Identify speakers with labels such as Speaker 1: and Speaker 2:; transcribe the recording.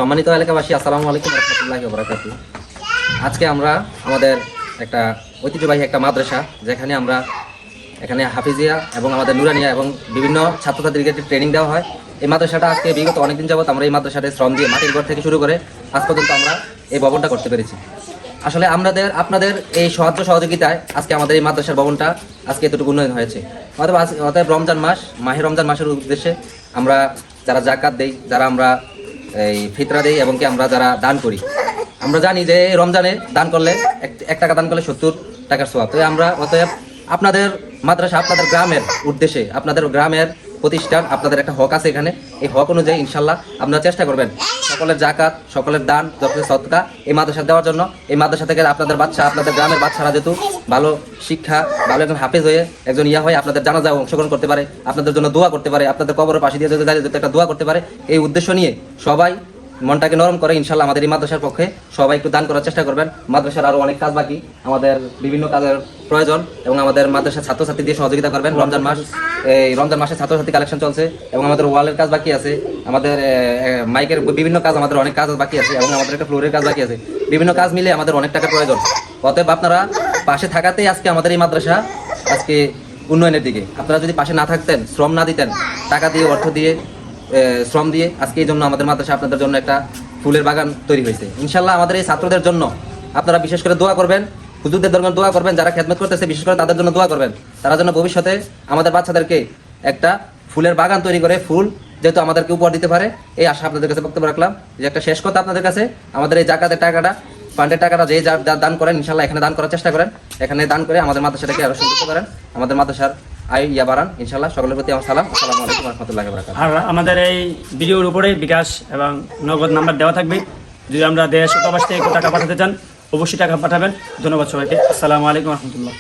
Speaker 1: সম্মানিত এলাকাবাসী, আসসালামু আলাইকুম রহমতুল্লাহি ওয়া বারাকাতুহু। আজকে আমরা আমাদের একটা ঐতিহ্যবাহী একটা মাদ্রাসা, যেখানে আমরা এখানে হাফিজিয়া এবং আমাদের নুরানিয়া এবং বিভিন্ন ছাত্রছাত্রীদেরকে ট্রেনিং দেওয়া হয়। এই মাদ্রাসাটা আজকে বিগত অনেকদিন যাবত আমরা এই মাদ্রাসাতে শ্রম দিয়ে মাটির ঘর থেকে শুরু করে আজ পর্যন্ত আমরা এই ভবনটা করতে পেরেছি। আসলে আপনাদের এই সাহায্য সহযোগিতায় আজকে আমাদের এই মাদ্রাসার ভবনটা আজকে এতটুকু উন্নয়ন হয়েছে। অতএব রমজান মাস, মাহে রমজান মাসের উদ্দেশ্যে আমরা যারা জাকাত দেই, যারা আমরা এই ফিতরা দেই এবং কি আমরা যারা দান করি, আমরা জানি যে রমজানে দান করলে 1 টাকা দান করলে 70 টাকার সওয়াব। তো আমরা অতএব আপনাদের মাদ্রাসা, আপনাদের গ্রামের উদ্দেশ্যে, আপনাদের গ্রামের প্রতিষ্ঠান, আপনাদের একটা হক আছে এখানে। এই হক অনুযায়ী ইনশাল্লাহ আপনারা চেষ্টা করবেন সকলের জাকাত, সকলের দান, যথেষ্ট সদকা এই মাদ্রাসা দেওয়ার জন্য। এই মাদ্রাসা থেকে আপনাদের বাচ্চা, আপনাদের গ্রামের বাচ্চারা যেহেতু ভালো শিক্ষা, ভালো একজন হাফেজ হয়ে একজন হয়ে আপনাদের জানাজায় অংশগ্রহণ করতে পারে, আপনাদের জন্য দোয়া করতে পারে, আপনাদের কবরের পাশে দিয়ে যদি দাঁড়িয়ে একটা দোয়া করতে পারে, এই উদ্দেশ্য নিয়ে সবাই মনটাকে নরম করে ইনশাল্লাহ আমাদের এই মাদ্রাসার পক্ষে সবাই একটু দান করার চেষ্টা করবেন। মাদ্রাসার আরও অনেক কাজ বাকি, আমাদের বিভিন্ন কাজের প্রয়োজন এবং আমাদের মাদ্রাসার ছাত্রছাত্রী দিয়ে সহযোগিতা করবেন। রমজান মাস, এই রমজান মাসে ছাত্রছাত্রী কালেকশন চলছে এবং আমাদের ওয়ালের কাজ বাকি আছে, আমাদের মাইকের বিভিন্ন কাজ, আমাদের অনেক কাজ বাকি আছে এবং আমাদের একটা ফ্লোরের কাজ বাকি আছে। বিভিন্ন কাজ মিলে আমাদের অনেক টাকার প্রয়োজন। অতএব আপনারা পাশে থাকাতেই আজকে আমাদের এই মাদ্রাসা আজকে উন্নয়নের দিকে। আপনারা যদি পাশে না থাকতেন, শ্রম না দিতেন, টাকা দিয়ে, অর্থ দিয়ে, শ্রম দিয়ে, আজকে এই জন্য আমাদের মাদ্রাসা আপনাদের জন্য একটা ফুলের বাগান তৈরি হয়েছে। ইনশাল্লাহ আমাদের এই ছাত্রদের জন্য আপনারা বিশেষ করে দোয়া করবেন, হুজুরদের দরকার দোয়া করবেন, যারা খেদমত করতেছে বিশেষ করে তাদের জন্য দোয়া করবেন। তারা যেন ভবিষ্যতে আমাদের বাচ্চাদেরকে একটা ফুলের বাগান তৈরি করে ফুল যেহেতু আমাদেরকে উপহার দিতে পারে, এই আশা আপনাদের কাছে বক্তব্য রাখলাম। যে একটা শেষ কথা আপনাদের কাছে, আমাদের এই জাকাতের টাকাটা, ফান্ডের টাকাটা যে দান করেন ইনশাল্লাহ এখানে দান করার চেষ্টা করেন। এখানে দান করে আমাদের মাদ্রাসাটাকে আরো সুন্দর করেন, আমাদের মাদ্রাসার আয় বাড়ান ইনশাল্লাহ। সকলের প্রতি আমার সালাম। আসসালামু আলাইকুম ওয়া রাহমাতুল্লাহি ওয়া বারাকাতুহু।
Speaker 2: আর আমাদের এই ভিডিওর উপরে বিকাশ এবং নগদ নাম্বার দেওয়া থাকবে। যদি আমরা দেশ প্রবাস থেকে টাকা পাঠাতে চান অবশ্যই টাকা পাঠাবেন। ধন্যবাদ সবাইকে। আসসালামু আলাইকুম ওয়া রাহমাতুল্লাহ।